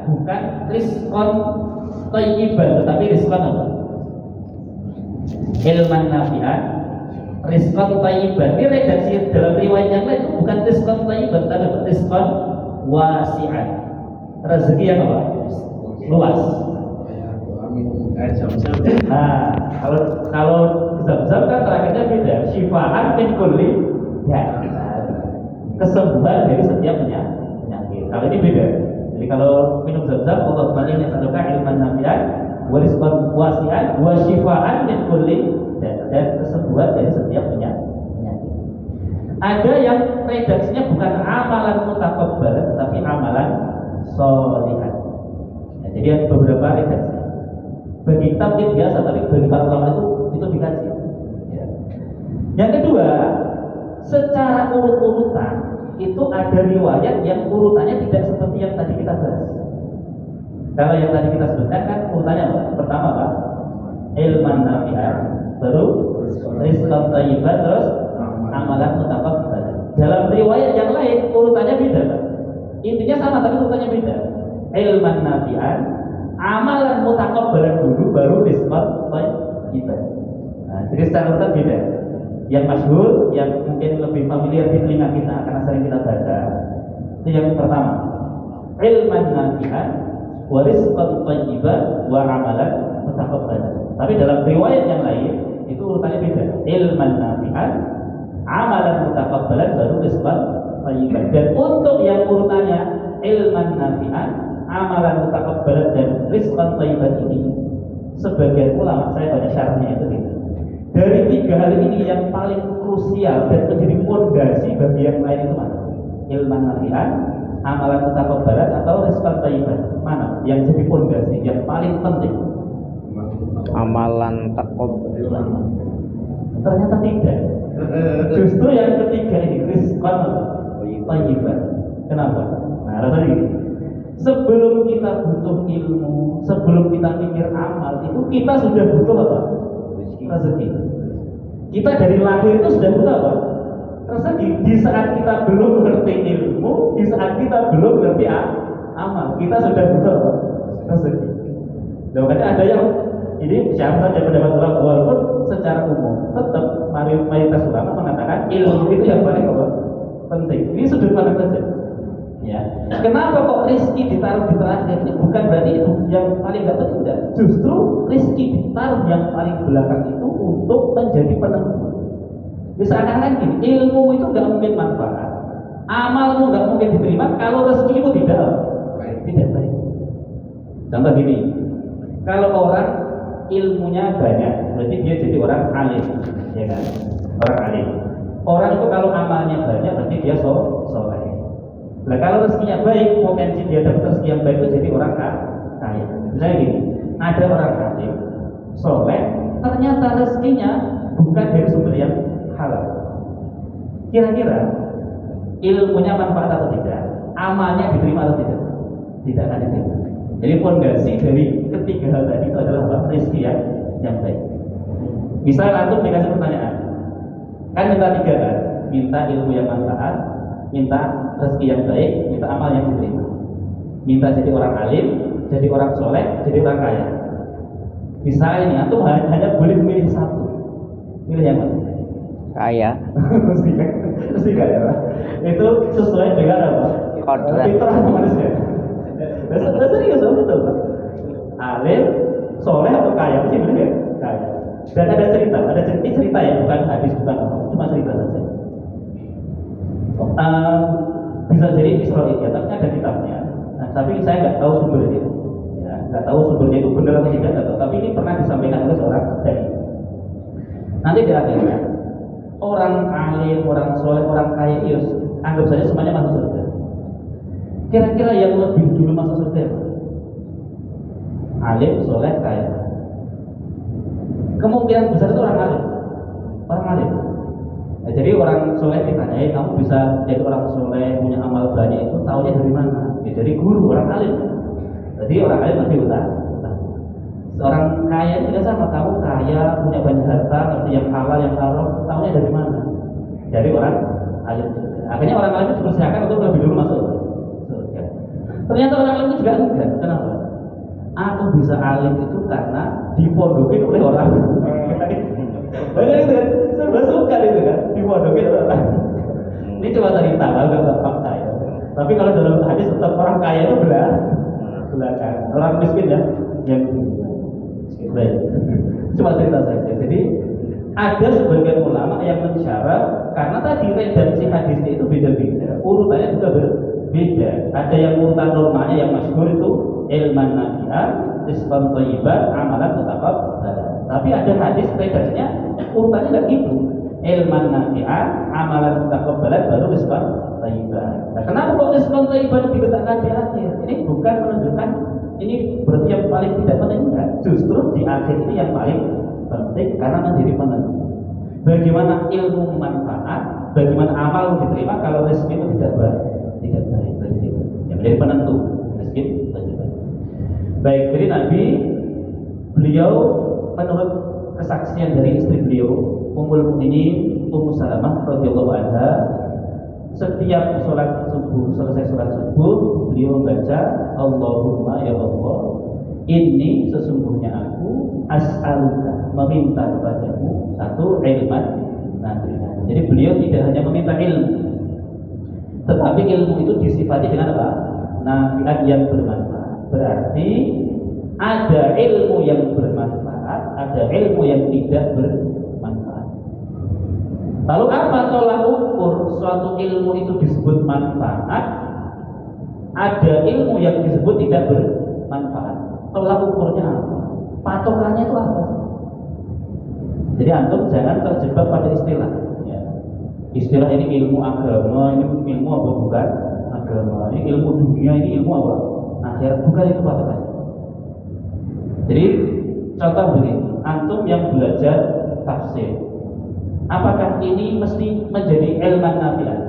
bukan rizqan thayyiban, tetapi rizqan apa? Ilman nafi'an, rizqan thayyiban. Ini redaksi dalam riwayat yang lain itu bukan rizqan thayyiban, tapi rizqan wasi'an. Rezeki yang apa? Luas. Nah, kalau zam-zam kan terakhirnya beda. Syifaan min kulli da'. Kesembuhan dari setiap penyakit. Kalau ini beda. Jadi kalau minum zam-zam, Allah Ta'ala yas'aluka ilman nafi'an wa rizqan wasi'an wa syifaan min kulli da', dan kesembuhan dari setiap penyakit. Ada yang redaksinya bukan amalan mutaqabbalan, tapi amalan sholihan. Nah, jadi ada beberapa redaksi. Bagi kita mungkin biasa, tapi bagi para ulama itu dikaji. Ya. Yang kedua, secara urut-urutan itu ada riwayat yang urutannya tidak seperti yang tadi kita bahas. Kalau yang tadi kita sebutkan kan urutannya apa? Pertama apa? Ilman nafi'an, baru rizqan thayyiban, terus amalan mutaqabbalan. Dalam riwayat yang lain urutannya beda, Pak. Intinya sama tapi urutannya beda. Ilman nafi'an, amalan mutaqabbalan dulu, baru rizqan thayyiban. Nah, jadi secara urutan beda. Yang masyhur, yang mungkin lebih familiar di telinga kita karena sering kita baca, itu yang pertama, ilman nafi'an wa rizqan thayyiban wa amalan mutaqabbalan. Tapi dalam riwayat yang lain itu urutannya beda. Ilman nafi'an, amalan mutaqabbalan, baru rizqan thayyiban. Dan untuk yang urutannya ilman nafi'an, amalan mutaqabbalan, dan rizqan thayyiban ini, sebagian ulama, saya baca syarahnya itu gitu. Dari tiga hal ini yang paling krusial dan menjadi fondasi bagi yang lain itu mana? Ilman nafi'an, amalan mutaqabbalan, atau rizqan thayyiban? Mana yang jadi fondasi, yang paling penting? Amalan taqabbalan. Ternyata tidak. Justru yang ketiga ini, rizqan thayyiban. Kenapa? Nah, rasanya gini. Sebelum kita butuh ilmu, sebelum kita mikir amal, itu kita sudah butuh apa? Rezeki. Kita dari lahir itu sudah butuh apa? Rezeki. Di saat kita belum ngerti ilmu, di saat kita belum ngerti amal, kita sudah butuh apa? Rezeki. Dan makanya ada yang ini siapa saja pendapat ulama, walaupun secara umum tetap mayoritas ulama mengatakan ilmu itu yang paling apa? Penting. Ini sudut pandang saja. Ya. Kenapa kok rizki ditaruh di terakhir? Ini bukan berarti itu yang paling nggak penting, tidak. Justru rizki ditaruh yang paling belakang itu untuk menjadi penentu. Misalkan gini, ilmu itu nggak mungkin manfaat, amalmu nggak mungkin diterima kalau rezekimu tidak baik. Contoh gini, kalau orang ilmunya banyak, berarti dia jadi orang alim, ya kan? Orang alim. Orang itu kalau amalnya banyak, berarti dia soleh. Nah, kalau rezekinya baik, potensi dia dapat rezeki yang baik itu jadi orang kaya. Misalnya gini, ada orang alim, soleh, ternyata rezekinya bukan dari sumber yang halal. Kira-kira ilmunya manfaat atau tidak? Amalnya diterima atau tidak? Tidak akan diterima. Jadi fondasi dari ketiga hal tadi itu adalah rezeki yang baik. Misal antum dikasih pertanyaan, kan minta tiga kan? Minta ilmu yang manfaat, minta rezeki yang baik, minta amal yang diterima. Minta jadi orang alim, jadi orang soleh, jadi orang kaya. Misalnya ini, antum hanya boleh memilih satu. Pilih yang mana? Kaya. Mesti kaya. Itu sesuai dengan apa? Kodrat. Fitrah manusia. Serius, betul. Alim, soleh atau kaya? Mesti pilih ya? Kaya. Dan ada cerita ya, bukan hadis, bukan apa, cuma cerita saja. Bisa jadi Israiliyat, tapi ada kitabnya. Nah, tapi saya nggak tahu sumbernya. Ya, nggak tahu sumbernya itu benar atau tidak, tahu. Tapi ini pernah disampaikan oleh seorang dai. Nanti di akhirnya orang alim, orang soleh, orang kaya, yus, anggap saja semuanya masuk surga. Kira-kira yang lebih dulu masuk surga apa? Alim, soleh, kaya. Kemungkinan besar itu orang alim. Nah, jadi orang soleh ditanyai, kamu bisa jadi orang soleh punya amal banyak itu taunya dari mana? Ya, dari guru, orang alim. Jadi orang alim lebih utama. Seorang kaya juga sama, kamu kaya punya banyak harta, ngerti yang halal yang haram, taunya dari mana? Dari orang alim. Akhirnya orang alim itu dipersilakan untuk lebih dulu masuk surga. Ternyata orang alim itu juga enggak. Kenapa? Aku bisa alim itu karena dipondokin oleh orang. Banyak itu kan, serba suka itu kan, dipondokin oleh orang. Ini cuma cerita, enggak fakta ya. Tapi kalau dalam hadis tetap orang kaya itu belakang, orang miskin ya, yang miskin. Baik. Cuma cerita saja. Jadi ada sebagian ulama yang mensyarat karena tadi redaksi hadisnya itu beda-beda, urutannya juga berbeda. Ada yang urutan normalnya yang masyhur itu ilman nafi'an, rizqan thayyiban, amalan mutaqabbal. Tapi ada hadis redaksinya urutannya enggak gitu. Ilman nafi'an, amalan mutaqabbal baru rizqan thayyiban. Nah, kenapa kok rizqan thayyiban diletakkan di akhir? Ini bukan menunjukkan ini berarti yang paling tidak penting, enggak. Justru di akhir ini yang paling penting karena menjadi penentu. Bagaimana ilmu manfaat, bagaimana amal diterima kalau rezeki itu tidak baik. Berarti itu yang menjadi penentu rezeki tidak baik. Baik, jadi Nabi beliau menurut kesaksian dari istri beliau Ummul Mukminin Ummu Salamah radhiyallahu anha, setiap sholat subuh, selesai sholat subuh beliau membaca Allahumma ya Allah, ini sesungguhnya aku as'aluka, meminta kepadamu satu ilman nafi'an. Jadi beliau tidak hanya meminta ilmu, tetapi ilmu itu disifati dengan apa? Nafi'an, yang bermanfaat. Berarti ada ilmu yang bermanfaat, ada ilmu yang tidak bermanfaat. Lalu apa tolak ukur suatu ilmu itu disebut manfaat? Ada ilmu yang disebut tidak bermanfaat. Tolak ukurnya apa? Patokannya itu apa? Jadi antum jangan terjebak pada istilah. Ya. Istilah ini ilmu agama, ini ilmu apa bukan? Agama. Ini ilmu dunia, ini ilmu apa? Akhirat. Bukan itu patokannya. Jadi contoh begini, antum yang belajar tafsir, apakah ini mesti menjadi ilman nafi'an?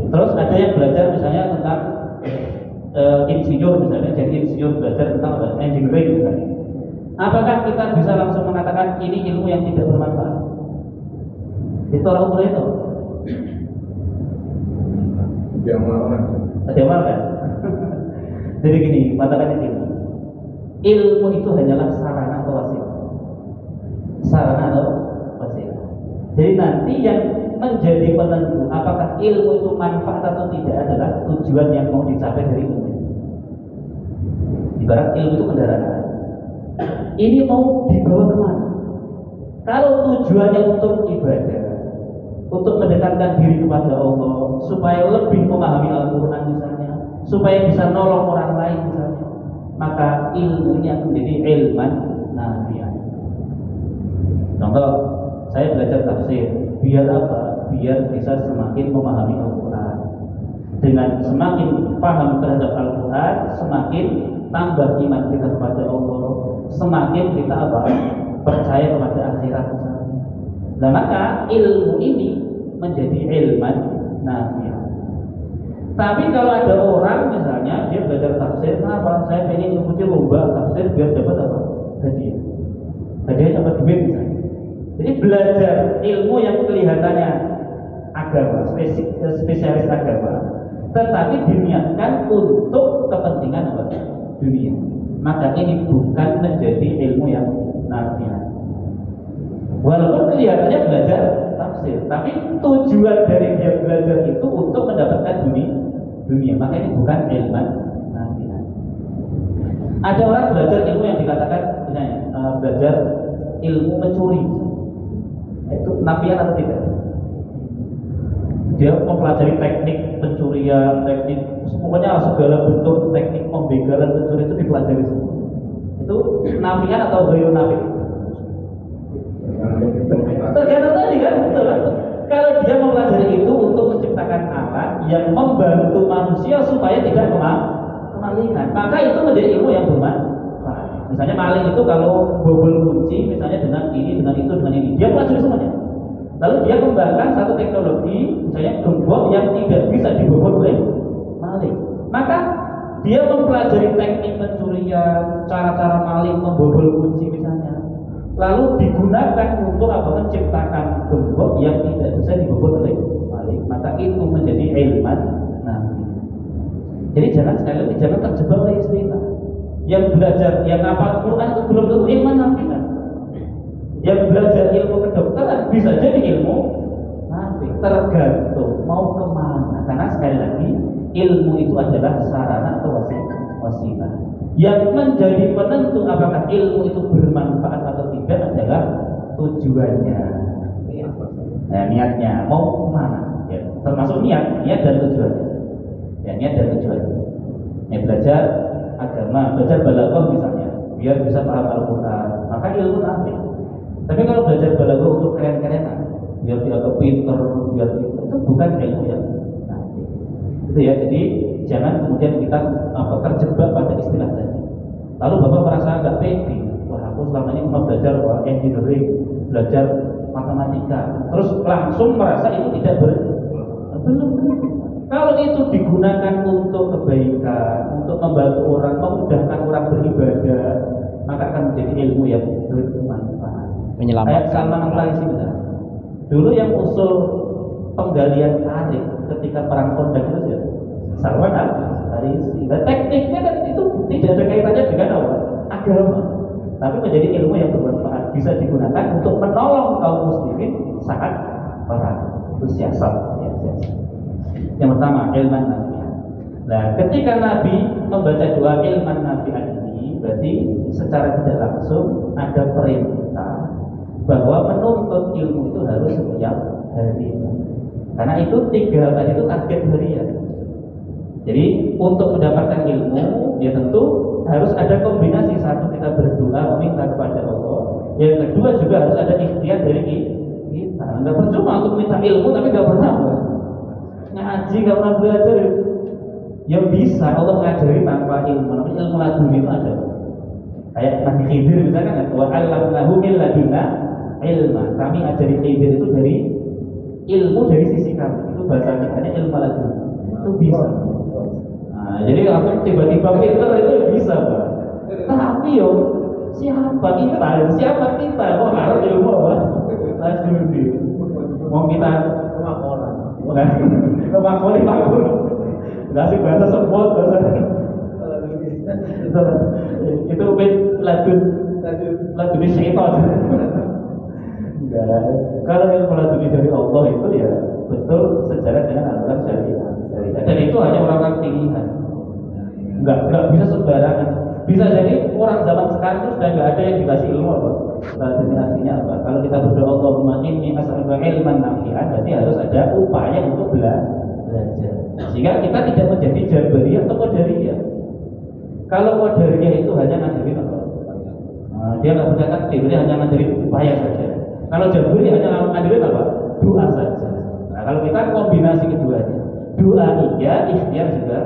Terus ada yang belajar misalnya tentang insinyur misalnya, jadi insinyur belajar tentang engineering misalnya. Apakah kita bisa langsung mengatakan ini ilmu yang tidak bermanfaat? Itu orang umur itu. Dia malah kan? Jadi gini, katakannya gini. Ilmu itu hanyalah sarana atau wasilah. Sarana atau wasilah. Jadi nanti yang menjadi penentu apakah ilmu itu manfaat atau tidak adalah tujuan yang mau dicapai dari ilmu. Ibarat ilmu itu kendaraan. Ini mau dibawa kemana? Kalau tujuannya untuk ibadah, untuk mendekatkan diri kepada Allah, supaya lebih memahami Al-Quran misalnya, supaya bisa nolong orang lain misalnya, maka ilmu ini akan menjadi ilman nafi'an. Contoh, saya belajar tafsir, biar apa? Biar bisa semakin memahami Al-Quran. Dengan semakin paham terhadap Al-Quran, semakin tambah iman kita kepada Allah, semakin kita apa? Percaya kepada akhirat misalnya. Nah maka ilmu ini menjadi ilman nafi'an. Tapi kalau ada orang misalnya dia belajar tafsir, kenapa? Saya pengen mengikuti lomba tafsir biar dapat apa? Hadiah. Hadiah dapat duit misalnya. Jadi belajar ilmu yang kelihatannya agama, spesialis agama, tetapi diniatkan untuk kepentingan apa? Dunia. Maka ini bukan menjadi ilmu yang nafi'an. Walaupun kelihatannya belajar tafsir, tapi tujuan dari dia belajar itu untuk mendapatkan dunia. Maka ini bukan ilman nafi'an. Ada orang belajar ilmu yang dikatakan misalnya belajar ilmu mencuri, itu nafi'an atau tidak? Dia mempelajari teknik pencurian, teknik pokoknya segala bentuk teknik pembegalan pencuri itu dipelajari semua. Itu nafi'an atau ghairu nafi'? Tergantung tadi kan, betul kan? Kalau dia mempelajari itu untuk menciptakan alat yang membantu manusia supaya tidak kemalingan, maka itu menjadi ilmu yang bermanfaat. Misalnya maling itu kalau bobol kunci, misalnya dengan ini, dengan itu, dengan ini, dia pelajari semuanya. Lalu dia kembangkan satu teknologi, misalnya gembok yang tidak bisa dibobol oleh maling. Maka dia mempelajari teknik pencurian, cara-cara maling membobol kunci misalnya, lalu digunakan untuk apa? Menciptakan gembok yang tidak bisa dibobol oleh maling. Maka itu menjadi ilman nafi'an. Jadi jangan sekali lagi jangan terjebak oleh istilah. Yang belajar yang hafal Quran itu belum tentu ilmu nafi'an. Yang belajar ilmu kedokteran bisa jadi ilmu nafi', tergantung mau kemana. Karena sekali lagi ilmu itu adalah sarana atau wasilah. Yang menjadi penentu apakah ilmu itu bermanfaat atau tidak adalah tujuannya. Nah, niatnya mau kemana? Ya, termasuk niat dan tujuannya. Ya, niat dan tujuannya. Ya, belajar agama, belajar balaghah misalnya, biar bisa paham Al-Quran, maka ilmu nafi. Tapi kalau belajar balaghah untuk keren-kerenan, biar dia kepinter, biar itu bukan ilmu yang nafi. Itu ya, jadi jangan kemudian kita terjebak pada istilah tadi. Lalu bapak merasa agak pede, wah aku selama ini cuma belajar engineering, belajar matematika, terus langsung merasa itu tidak belum. Kalau itu digunakan untuk kebaikan, untuk membantu orang, memudahkan orang beribadah, maka akan menjadi ilmu yang bermanfaat. Kayak Salman Al-Farisi benar. Dulu yang usul penggalian tarik ketika perang Khandaq itu ya Salman Al-Farisi. Nah, tekniknya kan itu tidak ada kaitannya dengan apa? Agama, tapi menjadi ilmu yang bermanfaat, bisa digunakan untuk menolong kaum muslimin saat perang. Itu siasat, ya, siasat. Yang pertama, ilman nafi'an. Nah, ketika Nabi membaca doa ilman nafi'an ini, berarti secara tidak langsung ada perintah bahwa menuntut ilmu itu harus setiap hari. Karena itu 3 hal tadi itu target harian. Jadi untuk mendapatkan ilmu, ya tentu harus ada kombinasi. Satu, kita berdoa meminta kepada Allah. Yang kedua juga harus ada ikhtiar dari kita. Nggak percuma untuk minta ilmu tapi nggak pernah ngaji, nggak pernah belajar. Yang bisa Allah ngajari tanpa ilmu, namanya ilmu laduni itu ada. Kayak Nabi Khidir misalkan, wa 'allamnahu min ladunna ilma. Kami ajari Khidir itu dari ilmu dari sisi kami. Itu bahasa kitanya ilmu laduni. Itu bisa. Nah, jadi aku tiba-tiba pinter itu bisa, Pak. Tapi yo siapa kita? Kok harus ilmu apa? Laduni. Mau kita makmur. Ngasih bahasa semut, bahasa itu laduni syaitan. Enggak. Kalau ilmu laduni dari Allah itu ya betul sejalan dengan aturan syariat. Dan itu hanya orang-orang pilihan. Enggak bisa sembarangan. Bisa jadi orang zaman sekarang itu sudah nggak ada yang dikasih ilmu apa. Laduni artinya apa? Kalau kita berdoa Allahumma inni as'aluka ilman nafi'an, berarti harus ada upaya untuk belajar. Sehingga kita tidak menjadi jabariyah atau qadariyah. Kalau qadariyah itu hanya ngajarin apa? Nah, dia nggak bisa takdir, dia hanya ngajarin upaya saja. Kalau jabariyah hanya ngajarin apa? Doa saja. Nah, kalau kita kombinasi keduanya, doa iya, ikhtiar juga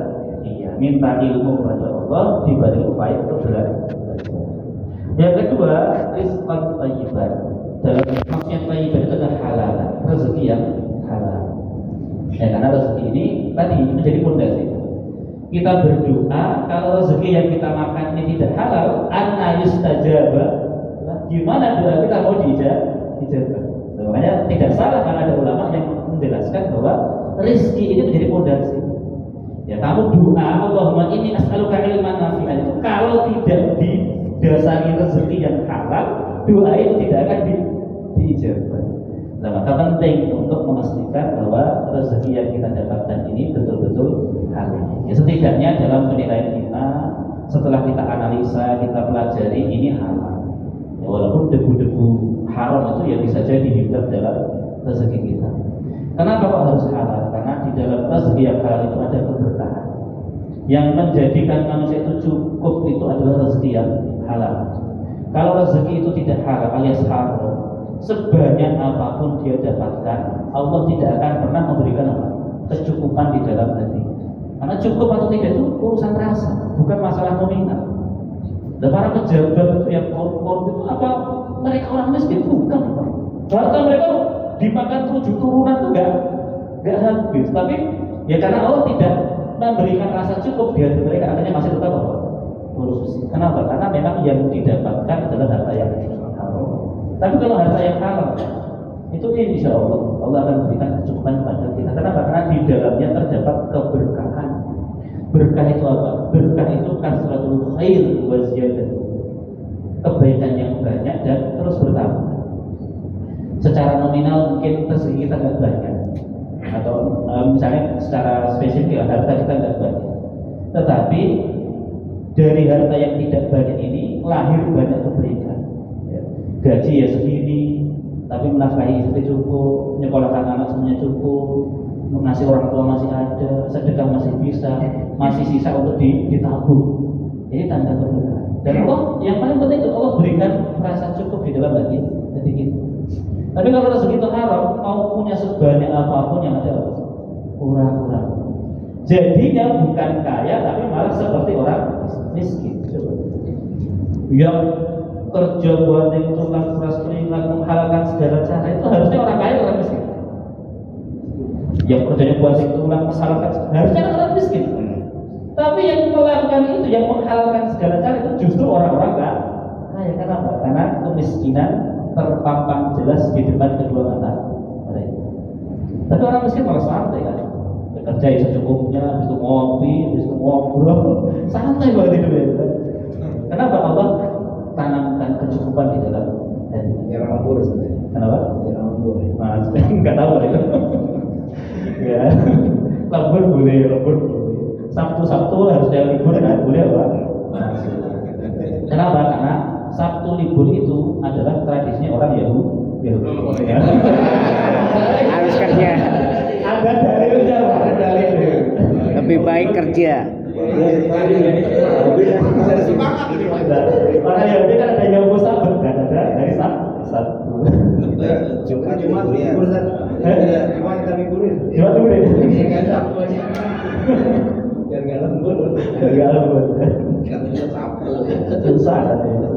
iya. Minta ilmu kepada Allah dibanding upaya untuk belajar. Yang kedua, rizqan thayyiban. Dalam maksudnya thayyiban itu adalah halal, rezeki yang halal. Ya, karena rezeki ini tadi menjadi pondasi. Kita berdoa kalau rezeki yang kita makan ini tidak halal, anna yustajaba. Gimana doa kita mau dijabah? Makanya tidak salah karena ada ulama yang menjelaskan bahwa rezeki ini menjadi pondasi. Ya, kamu doa Allahumma inni as'aluka ilman nafi'an itu kalau tidak didasari rezeki yang halal, doa itu tidak akan diijabah. Nah, maka penting untuk memastikan bahwa rezeki yang kita dapatkan ini betul-betul halal. Ya, setidaknya dalam penilaian kita, setelah kita analisa, kita pelajari ini halal. Ya, walaupun debu-debu haram itu ya bisa jadi hidup dalam rezeki kita. Kenapa kok harus halal? Karena di dalam rezeki yang halal itu ada keberkahan. Yang menjadikan manusia itu cukup itu adalah rezeki yang halal. Kalau rezeki itu tidak halal alias haram, sebanyak apapun dia dapatkan, Allah tidak akan pernah memberikan apa? Kecukupan di dalam hati. Karena cukup atau tidak itu urusan rasa, bukan masalah nominal. Dan para pejabat itu yang korup itu apa? Mereka orang miskin bukan, Pak. Harta mereka dimakan 7 turunan itu enggak habis. Tapi ya karena Allah tidak memberikan rasa cukup di hati mereka, akhirnya masih tetap apa? Korupsi. Kenapa? Karena memang yang didapatkan adalah harta yang haram. Tapi kalau harta yang halal itu insya Allah akan memberikan kecukupan kepada kita. Kenapa? Karena di dalamnya terdapat keberkahan. Berkah itu apa? Berkah itu kasratul khair wa ziyadatu. Kebaikan yang banyak dan terus bertambah. Secara nominal mungkin rezeki kita nggak banyak, atau misalnya secara spesifik harta kita nggak banyak, tetapi dari harta yang tidak banyak ini lahir banyak kebaikan. Gaji ya segini, tapi menafkahi istri cukup, menyekolahkan anak semuanya cukup, mengasih orang tua masih ada, sedekah masih bisa, masih sisa untuk ditabung. Ini tanda keberkahan. Dan Allah yang paling penting itu Allah berikan rasa cukup di dalam hati kita. Tapi kalau rezeki itu haram, mau punya sebanyak apapun yang ada kurang-kurang. Jadinya bukan kaya, tapi malah seperti orang miskin. Yang kerja buat yang tulang keras keringat menghalalkan segala cara itu harusnya orang kaya, orang miskin. Yang kerjanya buat yang tulang menghalalkan harusnya orang miskin. Tapi yang melakukan itu, yang menghalalkan segala cara itu justru orang-orang kaya. Kenapa? Karena kemiskinan terpampang jelas di depan kedua mata mereka. Tapi orang miskin malah santai kan, bekerja secukupnya, habis itu ngopi, habis itu ngobrol, santai banget hidupnya. Kenapa? Allah tanamkan kecukupan di dalam hati. Jarang lembur sebenarnya. Kenapa? Jarang lembur. Nah, nggak tahu itu. Ya, lembur boleh. Sabtu harusnya libur, nggak boleh apa? Kenapa? Karena Sabtu libur itu adalah tradisinya orang Yahudi. Harus kerja. Ada dalilnya, Pak. Lebih baik kerja. Orang Yahudi kan ada yang Sabat, kan ada dari Sabtu. Jumat libur kan? Jumat kami libur. Jumat libur. Kan Sabtu aja. Biar nggak lembur. Enggak lembur. Katanya Sabtu. Susah kan ya.